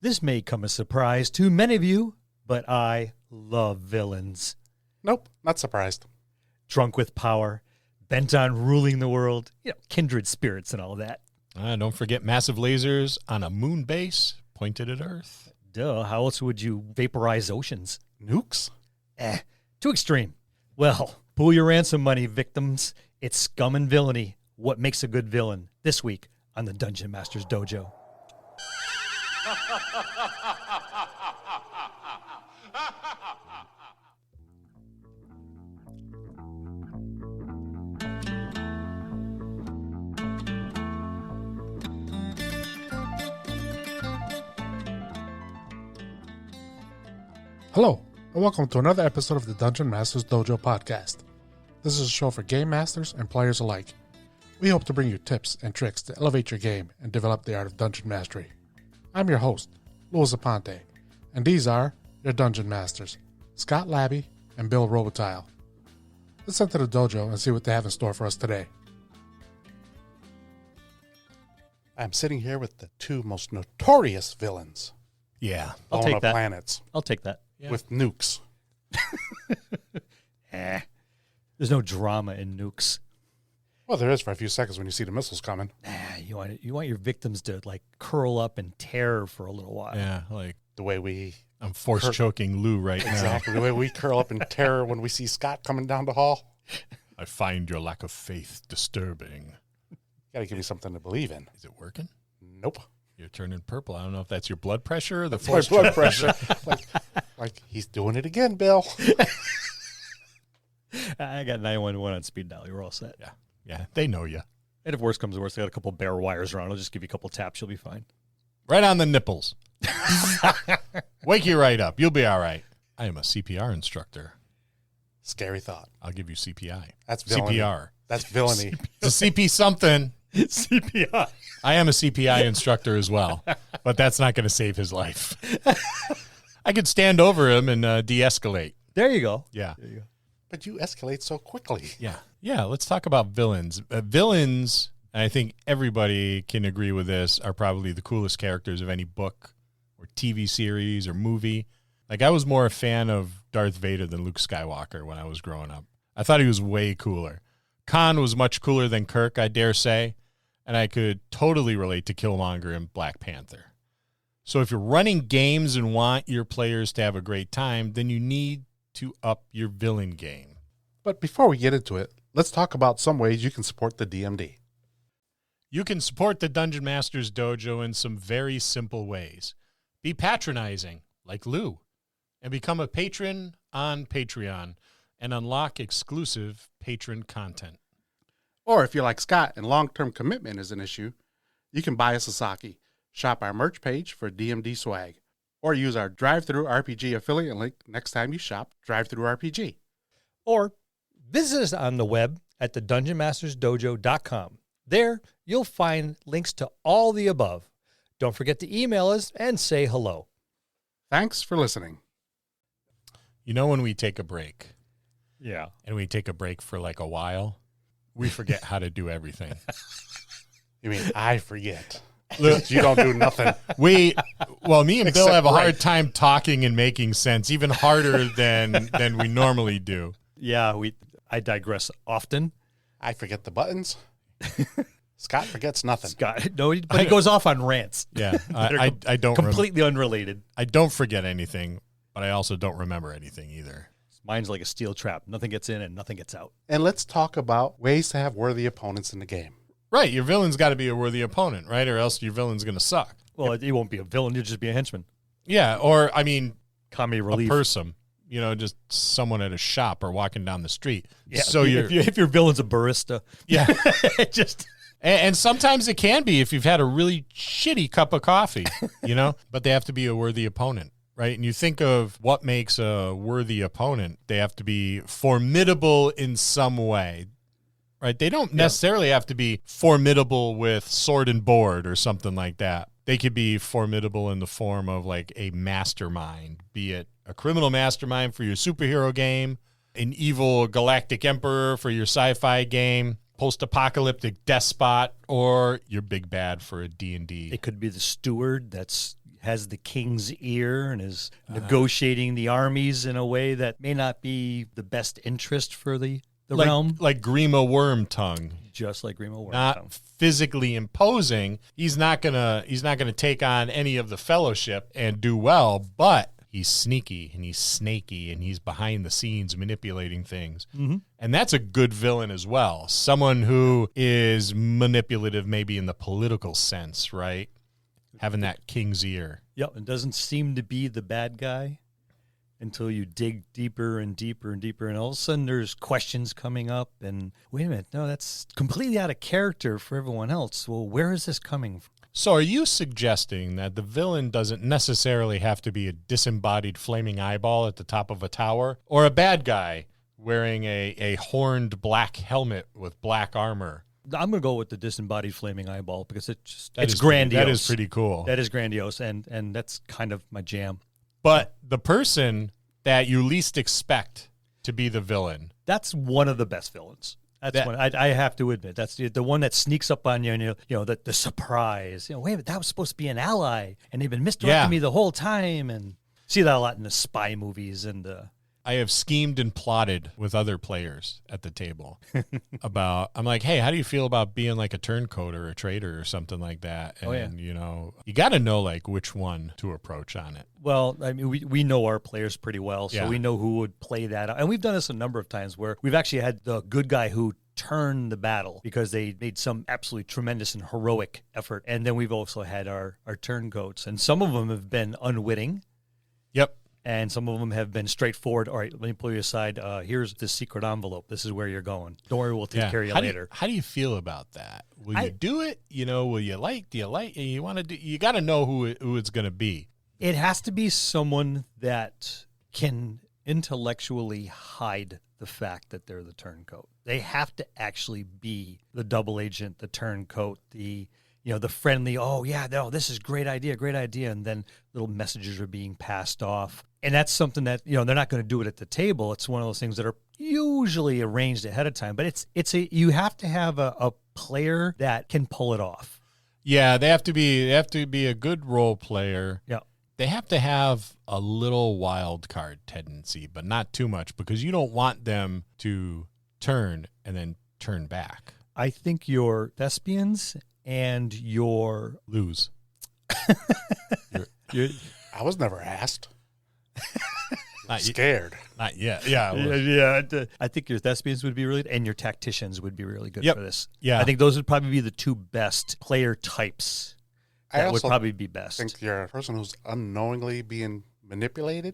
This may come as a surprise to many of you, but I love villains. Nope, not surprised. Drunk with power, bent on ruling the world, kindred spirits and all that. Don't forget massive lasers on a moon base pointed at Earth. Duh, how else would you vaporize oceans? Nukes? Too extreme. Well, pool your ransom money, victims. It's Scum and Villainy, what makes a good villain, this week on the Dungeon Master's Dojo. Hello, and welcome to another episode of the Dungeon Master's Dojo podcast. This is a show for game masters and players alike. We hope to bring you tips and tricks to elevate your game and develop the art of dungeon mastery. I'm your host, Louis Aponte, and these are your Dungeon Masters, Scott Labby and Bill Robotile. Let's enter the dojo and see what they have in store for us today. I'm sitting here with the two most notorious villains. Yeah. I'll take that. Planets. I'll take that. Yeah. With nukes. There's no drama in nukes. Well, there is for a few seconds when you see the missiles coming. You want your victims to curl up in terror for a little while. Yeah, like The way I'm force choking Lou right exactly the way we curl up in terror when we see Scott coming down the hall. now. I find your lack of faith disturbing. Got to give me something to believe in. Is it working? Nope. You're turning purple. I don't know if that's your blood pressure or the My force blood choke. pressure. like he's doing it again, Bill. I got 911 on speed dial. You're all set. Yeah, they know you. And if worse comes to worse, I got a couple bare wires around. I'll just give you a couple taps. You'll be fine. Right on the nipples. Wake you right up. You'll be all right. I am a CPR instructor. Scary thought. I'll give you CPI. That's villainy. CPR. That's villainy. It's a CP something. CPI. I am a CPI instructor as well, but that's not going to save his life. I could stand over him and de-escalate. There you go. Yeah. There you go. But you escalate so quickly. Yeah, let's talk about villains. Villains, I think everybody can agree with this, are probably the coolest characters of any book or TV series or movie. Like, I was more a fan of Darth Vader than Luke Skywalker when I was growing up. I thought he was way cooler. Khan was much cooler than Kirk, I dare say, and I could totally relate to Killmonger and Black Panther. So if you're running games and want your players to have a great time, then you need to up your villain game. But before we get into it, let's talk about some ways you can support the DMD. You can support the Dungeon Master's Dojo in some very simple ways. Be patronizing, like Lou, and become a patron on Patreon and unlock exclusive patron content. Or if you're like Scott and long-term commitment is an issue, you can buy a Sasaki, shop our merch page for DMD swag, or use our Drive-Thru RPG affiliate link next time you shop Drive-Thru RPG. Or visit us on the web at thedungeonmastersdojo.com. There, you'll find links to all the above. Don't forget to email us and say hello. Thanks for listening. You know, when we take a break, Yeah. and we take a break for like a while, we forget how to do everything. You mean I forget? You don't do nothing. Me and Bill Except have a hard right. time talking and making sense, even harder than we normally do. Yeah, I digress often. I forget the buttons. Scott forgets nothing. Scott, no, but he goes off on rants. Yeah, I don't Completely unrelated. I don't forget anything, but I also don't remember anything either. Mine's like a steel trap. Nothing gets in and nothing gets out. And let's talk about ways to have worthy opponents in the game. Right, your villain's got to be a worthy opponent, right? Or else your villain's going to suck. Well, he won't be a villain. He'll just be a henchman. Yeah, or, I mean, Comedy a relief. person, just someone at a shop or walking down the street. Yeah, So if your villain's a barista. Yeah. Just... And sometimes it can be if you've had a really shitty cup of coffee, but they have to be a worthy opponent, right? And you think of what makes a worthy opponent. They have to be formidable in some way, right? They don't necessarily have to be formidable with sword and board or something like that. They could be formidable in the form of like a mastermind, be it a criminal mastermind for your superhero game, an evil galactic emperor for your sci-fi game, post-apocalyptic despot, or your big bad for a D&D. It could be the steward that's has the king's ear and is negotiating the armies in a way that may not be the best interest for the realm. Like Grima Wormtongue. Just like Grima Wormtongue. Not physically imposing. He's not gonna take on any of the Fellowship and do well, but he's sneaky and he's snaky and he's behind the scenes manipulating things. Mm-hmm. And that's a good villain as well. Someone who is manipulative maybe in the political sense, right? Having that king's ear. Yep, it doesn't seem to be the bad guy until you dig deeper and deeper and deeper. And all of a sudden there's questions coming up and, wait a minute, no, that's completely out of character for everyone else. Well, where is this coming from? So are you suggesting that the villain doesn't necessarily have to be a disembodied flaming eyeball at the top of a tower, or a bad guy wearing a horned black helmet with black armor? I'm going to go with the disembodied flaming eyeball because it's Grandiose. grandiose. That is pretty cool. That is grandiose, and that's kind of my jam. But the person that you least expect to be the villain. That's one of the best villains. That's one I have to admit. That's the one that sneaks up on you, and the surprise. Wait a minute, that was supposed to be an ally, and they've been misdirecting me the whole time. And see that a lot in the spy movies. And I have schemed and plotted with other players at the table about. I'm like, hey, how do you feel about being like a turncoat or a traitor or something like that? And you got to know like which one to approach on it. Well, I mean, we know our players pretty well, so we know who would play that. And we've done this a number of times where we've actually had the good guy who turned the battle because they made some absolutely tremendous and heroic effort. And then we've also had our turncoats, and some of them have been unwitting. Yep. And some of them have been straightforward. All right, let me pull you aside. Here's the secret envelope. This is where you're going. Don't worry, we'll take care of you later. How do you feel about that? Will you do it? Will you do you like? You want to do? You got to know who it's going to be. It has to be someone that can intellectually hide the fact that they're the turncoat. They have to actually be the double agent, the turncoat, the friendly, this is great idea. And then little messages are being passed off. And that's something that, they're not going to do it at the table. It's one of those things that are usually arranged ahead of time. But you have to have a player that can pull it off. Yeah, they have to be a good role player. Yeah. They have to have a little wild card tendency, but not too much, because you don't want them to turn and then turn back. I think your thespians and your lose. I was never asked. Not scared. Not yet. Yeah. I think your thespians would be really good, and your tacticians would be really good for this. Yeah. I think those would probably be the two best player types. That would probably be best. I think you're a person who's unknowingly being manipulated.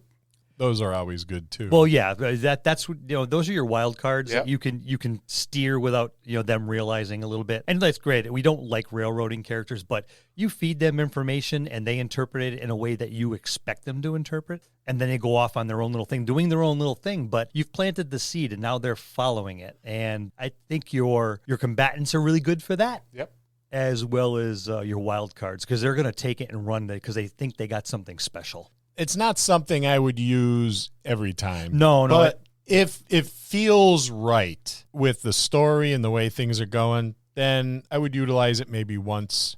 Those are always good too. Well, yeah, that's those are your wild cards that you can steer without them realizing a little bit, and that's great. We don't like railroading characters, but you feed them information and they interpret it in a way that you expect them to interpret, and then they go off on their own little thing, doing their own little thing. But you've planted the seed, and now they're following it. And I think your combatants are really good for that. Yep. As well as your wild cards, because they're going to take it and run it because they think they got something special. It's not something I would use every time. No. But if it feels right with the story and the way things are going, then I would utilize it maybe once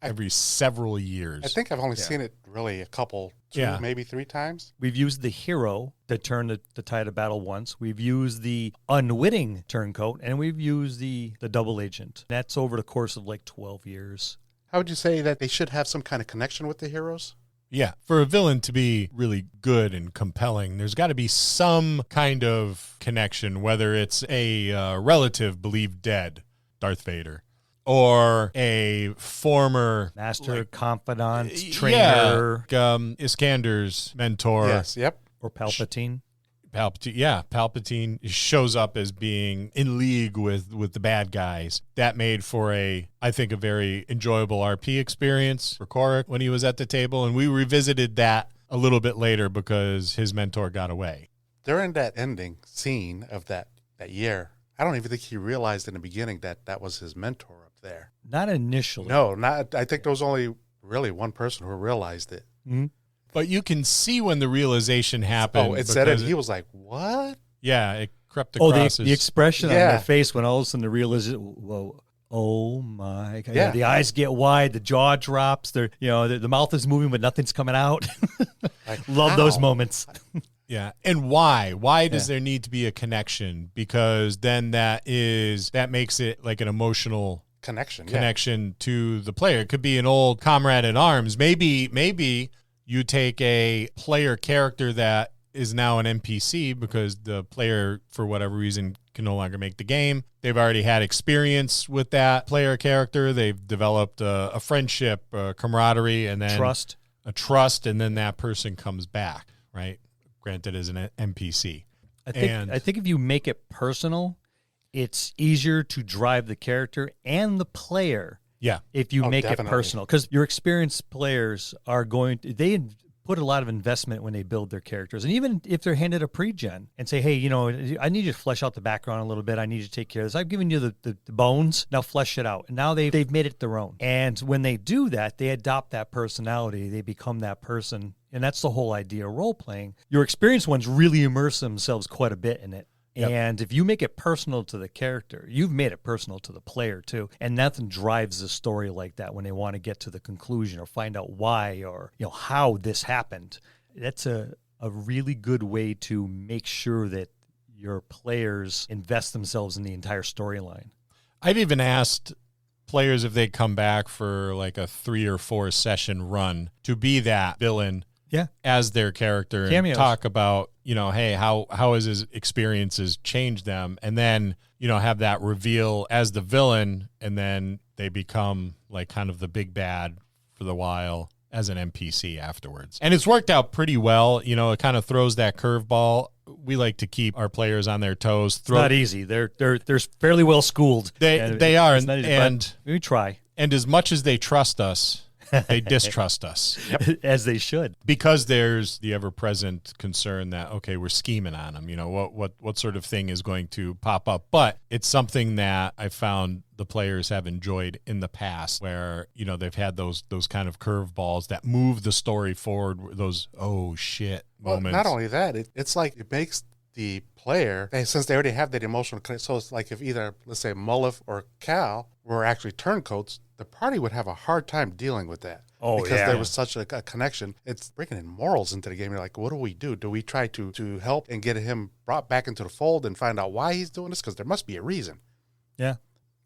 every several years. I think I've only seen it really a couple, two, maybe three times. We've used the hero to turn the tide of battle once. We've used the unwitting turncoat, and we've used the double agent. That's over the course of like 12 years. How would you say that they should have some kind of connection with the heroes? Yeah. For a villain to be really good and compelling, there's got to be some kind of connection, whether it's a relative believed dead, Darth Vader, or a former master, confidant, trainer. Iskander's mentor. Yes, yep. Or Palpatine. Palpatine shows up as being in league with the bad guys. That made for I think, a very enjoyable RP experience for Korik when he was at the table, and we revisited that a little bit later because his mentor got away. During that ending scene of that year, I don't even think he realized in the beginning that was his mentor up there. Not initially. No, not. I think there was only really one person who realized it. Mm-hmm. But you can see when the realization happened. Oh, it said it. He was like, "What?" Yeah, it crept across the expression on their face when all of a sudden the realization, whoa, oh my God. Yeah. The eyes get wide, the jaw drops, the mouth is moving, but nothing's coming out. Like, Love those moments. Yeah. And why? Why does there need to be a connection? Because then that makes it like an emotional connection to the player. It could be an old comrade in arms. Maybe you take a player character that is now an NPC because the player, for whatever reason, can no longer make the game. They've already had experience with that player character. They've developed a friendship, a camaraderie, and then a trust, and then that person comes back, right? Granted, as an NPC. I think if you make it personal, it's easier to drive the character and the player. Yeah. If you make definitely. it personal, because your experienced players are they put a lot of investment when they build their characters. And even if they're handed a pre-gen and say, hey, I need you to flesh out the background a little bit. I need you to take care of this. I've given you the bones. Now flesh it out. And now they've made it their own. And when they do that, they adopt that personality. They become that person. And that's the whole idea of role-playing. Your experienced ones really immerse themselves quite a bit in it. Yep. And if you make it personal to the character, you've made it personal to the player too. And nothing drives the story like that when they want to get to the conclusion or find out why or how this happened. That's a really good way to make sure that your players invest themselves in the entire storyline. I've even asked players if they come back for like a 3 or 4 session run to be that villain as their character and Cameos. talk about, hey, how has his experiences changed them? And then, have that reveal as the villain, and then they become like kind of the big bad for the while as an NPC afterwards. And it's worked out pretty well. It kind of throws that curveball. We like to keep our players on their toes. It's not easy. They're fairly well schooled. They are, and we try. And as much as they trust us, they distrust us. As they should. Because there's the ever-present concern that, okay, we're scheming on them. What sort of thing is going to pop up? But it's something that I found the players have enjoyed in the past where, they've had those kind of curveballs that move the story forward, those, oh, shit moments. Not only that, it's like it makes the player, since they already have that emotional connection, so it's like if either, let's say, Mullif or Cal were actually turncoats, the party would have a hard time dealing with that. Oh, because there was such a connection. It's bringing in morals into the game. You're like, what do we do? Do we try to help and get him brought back into the fold and find out why he's doing this? Because there must be a reason. Yeah.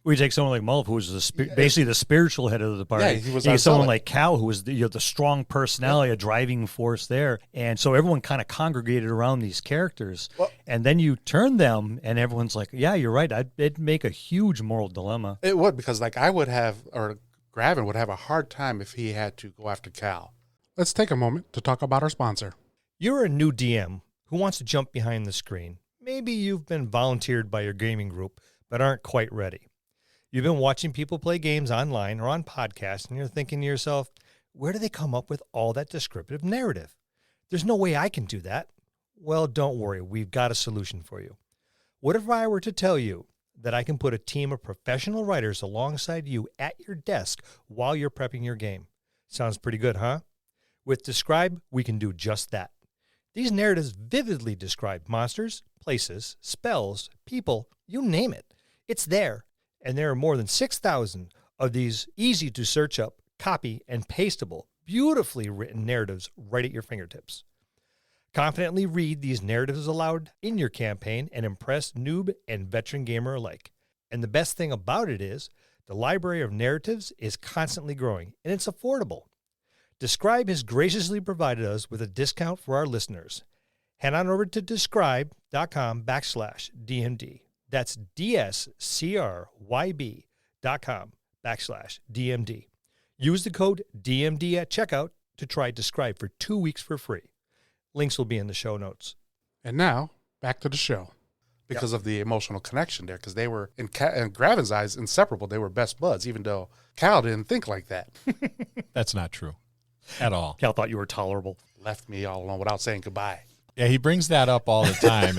We take someone like Mullif, who was basically the spiritual head of the party. Yeah, he was someone like Cal, who was the strong personality, a driving force there. And so everyone kind of congregated around these characters. Well, and then you turn them, and everyone's like, yeah, you're right. It'd make a huge moral dilemma. It would, because like I would have, or Gravin would have a hard time if he had to go after Cal. Let's take a moment to talk about our sponsor. You're a new DM who wants to jump behind the screen. Maybe you've been volunteered by your gaming group, but aren't quite ready. You've been watching people play games online or on podcasts, and you're thinking to yourself, where do they come up with all that descriptive narrative? There's no way I can do that. Well, don't worry. We've got a solution for you. What if I were to tell you that I can put a team of professional writers alongside you at your desk while you're prepping your game? Sounds pretty good, huh? With Describe, we can do just that. These narratives vividly describe monsters, places, spells, people, you name it. It's there. And there are more than 6,000 of these easy to search up, copy, and pastable, beautifully written narratives right at your fingertips. Confidently read these narratives aloud in your campaign and impress noob and veteran gamer alike. And the best thing about it is the library of narratives is constantly growing, and it's affordable. Describe has graciously provided us with a discount for our listeners. Head on over to describe.com/DMD. That's DSCRYB.com/DMD. Use the code DMD at checkout to try Describe for 2 weeks for free. Links will be in the show notes. And now, back to the show. Because of the emotional connection there, because they were, in Gravin's eyes, inseparable. They were best buds, even though Cal didn't think like that. That's not true at all. Cal thought you were tolerable. Left me all alone without saying goodbye. Yeah, he brings that up all the time.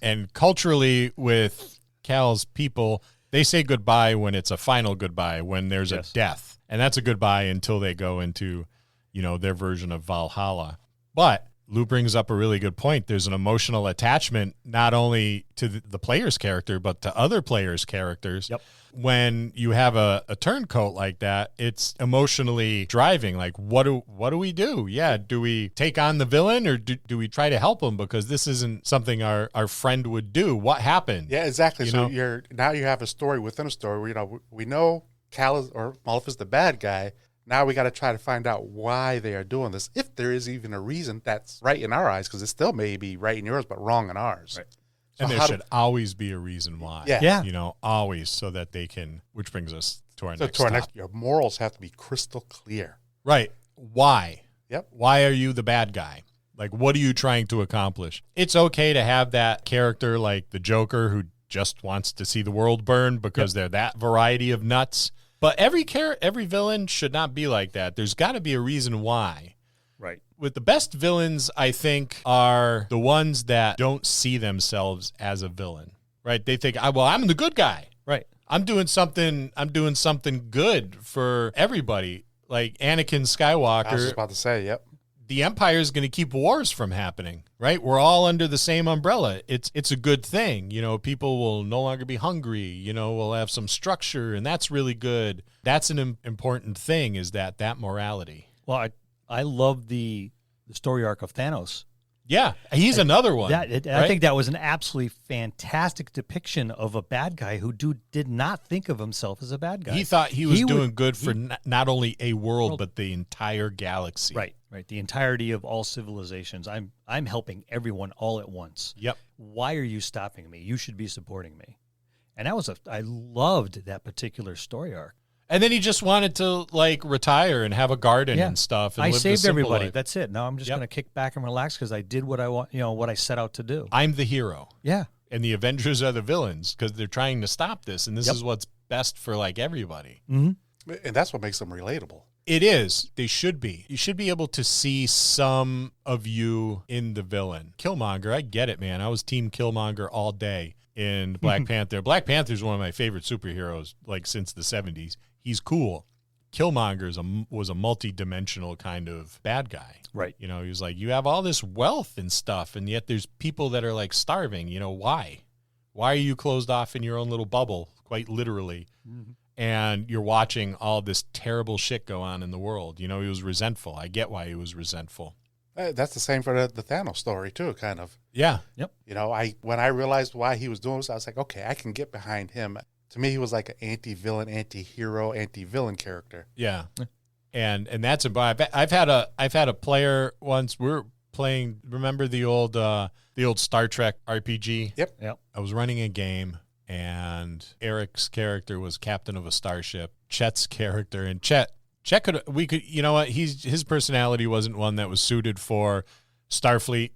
and culturally with Cal's people, they say goodbye when it's a final goodbye, when there's a death. And that's a goodbye until they go into, their version of Valhalla. But Lou brings up a really good point. There's an emotional attachment not only to the player's character, but to other players' characters. Yep. When you have a turncoat like that, it's emotionally driving. Like, what do we do? Yeah, do we take on the villain, or do we try to help him, because this isn't something our friend would do? What happened? Yeah, exactly. You So know? now you have a story within a story where, we know Cal is, or Molliff is the bad guy. Now we got to try to find out why they are doing this, if there is even a reason that's right in our eyes, because it still may be right in yours, but wrong in ours. Right. And there should always be a reason why. Yeah. You know, always, so that they can, which brings us to our next to our stop. next, your morals have to be crystal clear. Right. Why? Yep. Why are you the bad guy? Like, what are you trying to accomplish? It's okay to have that character like the Joker who just wants to see the world burn because they're that variety of nuts. But every villain should not be like that. There's got to be a reason why. Right. With the best villains, I think, are the ones that don't see themselves as a villain. Right? They think, well, I'm the good guy. Right. I'm doing something good for everybody. Like Anakin Skywalker. I was just about to say, yep. The Empire is going to keep wars from happening, right? We're all under the same umbrella. It's a good thing. You know, people will no longer be hungry. You know, we'll have some structure, and that's really good. That's an important thing, is that morality. Well, I love the story arc of Thanos. Yeah, he's another one. I right? think that was an absolutely fantastic depiction of a bad guy who did not think of himself as a bad guy. He thought he was doing good for not only a world, but the entire galaxy. Right. The entirety of all civilizations. I'm helping everyone all at once. Yep. Why are you stopping me? You should be supporting me. And I loved that particular story arc. And then he just wanted to like retire and have a garden and stuff. And I live the saved simple everybody. life. That's it. Now I'm just going to kick back and relax because I did what I want. What I set out to do. I'm the hero. Yeah. And the Avengers are the villains because they're trying to stop this. And this is what's best for like everybody. Mm-hmm. And that's what makes them relatable. It is. They should be. You should be able to see some of you in the villain. Killmonger, I get it, man. I was Team Killmonger all day in Black Panther. Black Panther is one of my favorite superheroes, like since the 70s. He's cool. Killmonger was a multi-dimensional kind of bad guy. Right. You know, he was like, you have all this wealth and stuff, and yet there's people that are like starving. You know, why? Why are you closed off in your own little bubble, quite literally? Mm-hmm. And you're watching all this terrible shit go on in the world. You know, he was resentful. I get why he was resentful. That's the same for the Thanos story, too, kind of. Yeah. Yep. You know, when I realized why he was doing this, I was like, okay, I can get behind him. To me, he was like an anti-villain, anti-hero, anti-villain character. Yeah. And that's I've had a player once. We're playing, remember the old Star Trek RPG? Yep. I was running a game, and Eric's character was captain of a starship. Chet's character, and Chet you know what? His personality wasn't one that was suited for Starfleet.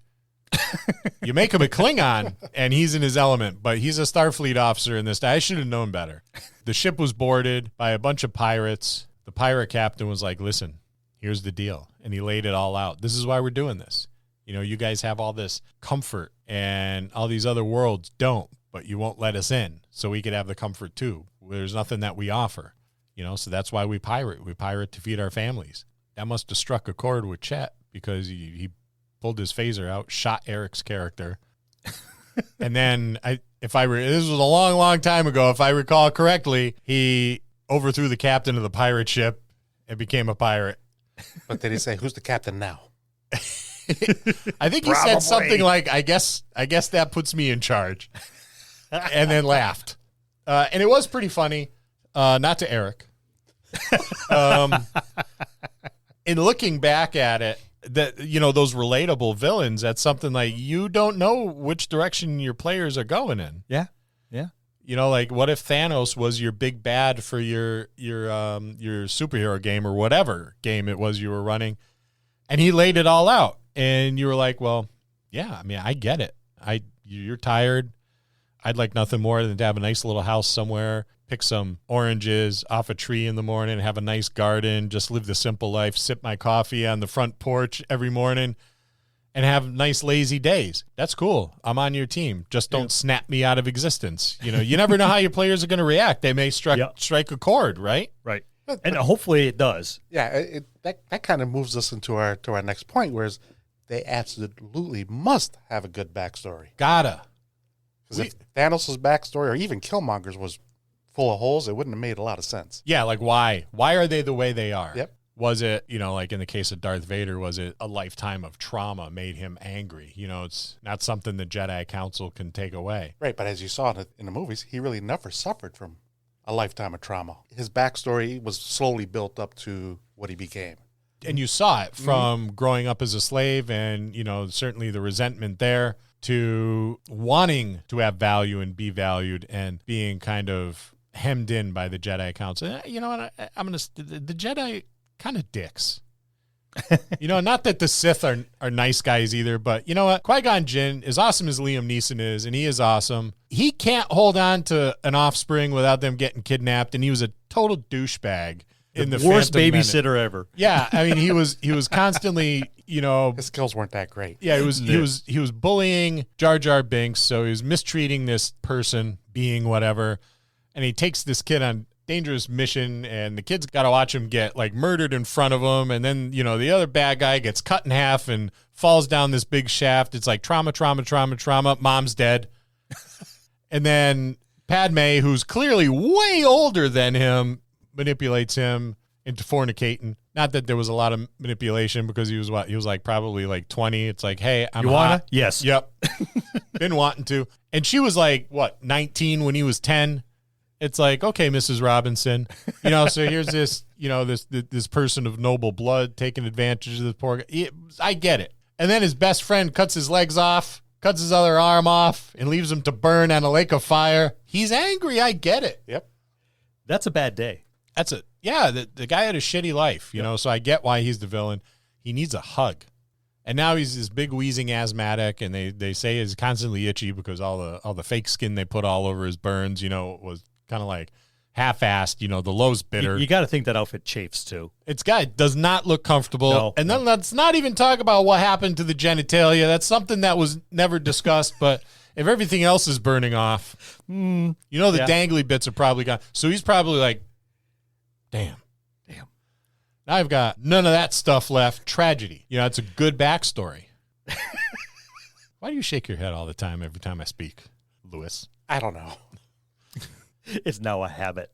You make him a Klingon, and he's in his element, but he's a Starfleet officer in this. I should have known better. The ship was boarded by a bunch of pirates. The pirate captain was like, listen, here's the deal. And he laid it all out. This is why we're doing this. You know, you guys have all this comfort, and all these other worlds don't, but you won't let us in, so we could have the comfort too. There's nothing that we offer, you know, so that's why we pirate. We pirate to feed our families. That must have struck a chord with Chet, because he pulled his phaser out, shot Eric's character. And then this was a long, long time ago. If I recall correctly, he overthrew the captain of the pirate ship and became a pirate. But did he say, who's the captain now? I think he said something like, I guess that puts me in charge. And then laughed. And it was pretty funny. Not to Eric. In looking back at it, that, you know, those relatable villains, that's something like you don't know which direction your players are going in. Yeah. You know, like, what if Thanos was your big bad for your superhero game or whatever game it was you were running, and he laid it all out, and you were like, well, yeah, I mean, I get it. You're tired. I'd like nothing more than to have a nice little house somewhere, pick some oranges off a tree in the morning, have a nice garden, just live the simple life, sip my coffee on the front porch every morning, and have nice lazy days. That's cool. I'm on your team. Just don't snap me out of existence. You know, you never know how your players are going to react. They may strike a chord, right? Right. And hopefully it does. Yeah, that kind of moves us into our next point, whereas they absolutely must have a good backstory. Gotta. Because if Thanos' backstory or even Killmonger's was full of holes, it wouldn't have made a lot of sense. Yeah, like why? Why are they the way they are? Yep. Was it, like in the case of Darth Vader, was it a lifetime of trauma made him angry? It's not something the Jedi Council can take away. Right, but as you saw in the movies, he really never suffered from a lifetime of trauma. His backstory was slowly built up to what he became. And you saw it from growing up as a slave and, certainly the resentment there to wanting to have value and be valued and being kind of hemmed in by the Jedi Council. You know what? I'm going to, the Jedi kind of dicks. Not that the Sith are nice guys either, but you know what? Qui-Gon Jinn, as awesome as Liam Neeson is, and he is awesome, he can't hold on to an offspring without them getting kidnapped, and he was a total douchebag. In the worst Phantom babysitter Menace. ever. Yeah, I mean he was constantly, His skills weren't that great. Yeah, he was bullying Jar Jar Binks, so he was mistreating this person, being whatever, and he takes this kid on dangerous mission, and the kid's got to watch him get like murdered in front of him, and then the other bad guy gets cut in half and falls down this big shaft. It's like trauma, mom's dead. And then Padme, who's clearly way older than him, manipulates him into fornicating. Not that there was a lot of manipulation because he was like probably like 20. It's like, hey, I'm You wanna? hot. Yes. Yep. Been wanting to. And she was like, 19 when he was 10. It's like, okay, Mrs. Robinson, so here's this, this person of noble blood taking advantage of this poor guy. I get it. And then his best friend cuts his legs off, cuts his other arm off, and leaves him to burn on a lake of fire. He's angry. I get it. Yep. That's a bad day. The guy had a shitty life, so I get why he's the villain. He needs a hug. And now he's this big wheezing asthmatic, and they say he's constantly itchy because all the fake skin they put all over his burns, was kind of like half-assed, the low's bitter. You got to think that outfit chafes too. It does not look comfortable. No, and then let's not even talk about what happened to the genitalia. That's something that was never discussed, but if everything else is burning off, the dangly bits are probably gone. So he's probably like, Damn. Now I've got none of that stuff left. Tragedy. It's a good backstory. Why do you shake your head all the time every time I speak, Lewis? I don't know. It's now a habit.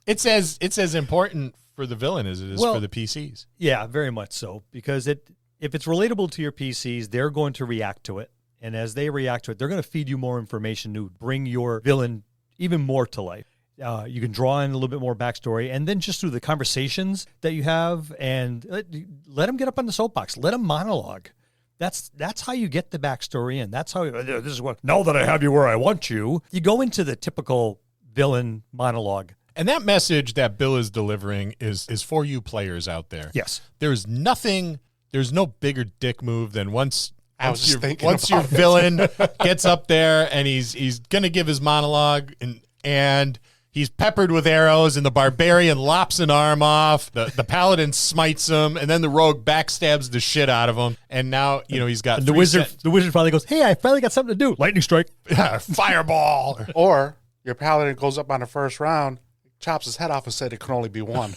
It's as important for the villain as it is for the PCs. Yeah, very much so. Because if it's relatable to your PCs, they're going to react to it. And as they react to it, they're going to feed you more information to bring your villain even more to life. You can draw in a little bit more backstory, and then just through the conversations that you have, and let him get up on the soapbox. Let him monologue. That's how you get the backstory, and that's how this is what. Now that I have you where I want you, you go into the typical villain monologue. And that message that Bill is delivering is for you players out there. Yes, there's no bigger dick move than once your villain gets up there and he's gonna give his monologue and he's peppered with arrows, and the barbarian lops an arm off. The paladin smites him, and then the rogue backstabs the shit out of him. And now, he's got the wizard finally goes, "Hey, I finally got something to do. Lightning strike, fireball." Or your paladin goes up on the first round, chops his head off, and said it can only be one.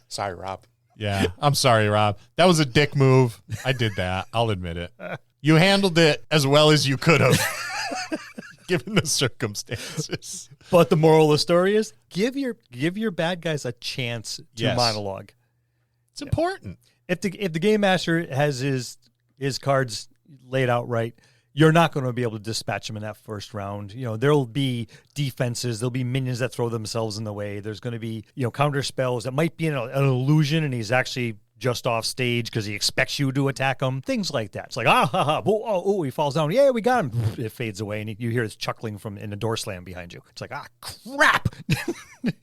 Sorry, Rob. Yeah, I'm sorry, Rob. That was a dick move. I did that. I'll admit it. You handled it as well as you could have. Given the circumstances. But the moral of the story is give your bad guys a chance to monologue. It's important. If the game master has his cards laid out right, you're not going to be able to dispatch him in that first round. There'll be defenses, there'll be minions that throw themselves in the way. There's going to be, counter spells that might be an illusion, and he's actually just off stage because he expects you to attack him. Things like that. It's like, he falls down. Yeah, we got him. It fades away, and you hear this chuckling in a door slam behind you. It's like, crap.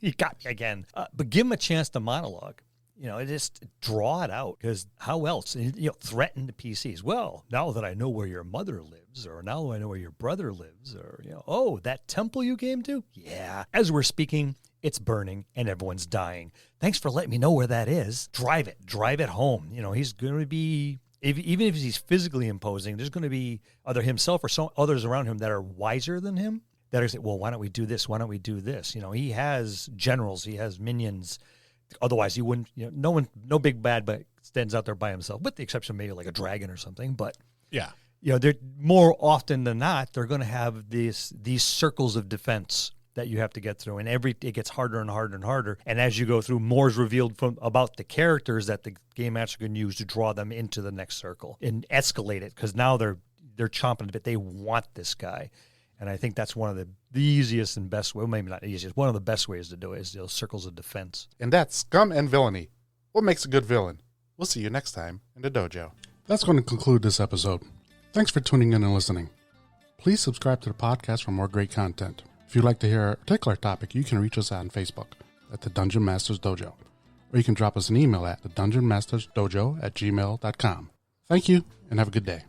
He got me again. But give him a chance to monologue. Just draw it out, because how else? Threaten the PCs. Well, now that I know where your mother lives, or now I know where your brother lives, or, that temple you came to? Yeah. As we're speaking, it's burning and everyone's dying. Thanks for letting me know where that is. Drive it home. He's going to be, even if he's physically imposing, there's going to be either himself or some others around him that are wiser than him that are saying, well, why don't we do this? Why don't we do this? He has generals, he has minions. Otherwise, he wouldn't, no big bad stands out there by himself, with the exception of maybe like a dragon or something. But Yeah. they're more often than not, they're going to have these circles of defense that you have to get through, and it gets harder and harder and harder. And as you go through, more is revealed about the characters that the game master can use to draw them into the next circle and escalate it, because now they're chomping a bit. They want this guy. And I think that's one of the easiest and best, well, maybe not easiest, one of the best ways to do it is those circles of defense. And that's Scum and Villainy. What makes a good villain? We'll see you next time in the dojo. That's going to conclude this episode. Thanks for tuning in and listening. Please subscribe to the podcast for more great content. If you'd like to hear a particular topic, you can reach us on Facebook at the Dungeon Masters Dojo, or you can drop us an email at thedungeonmastersdojo@gmail.com. Thank you, and have a good day.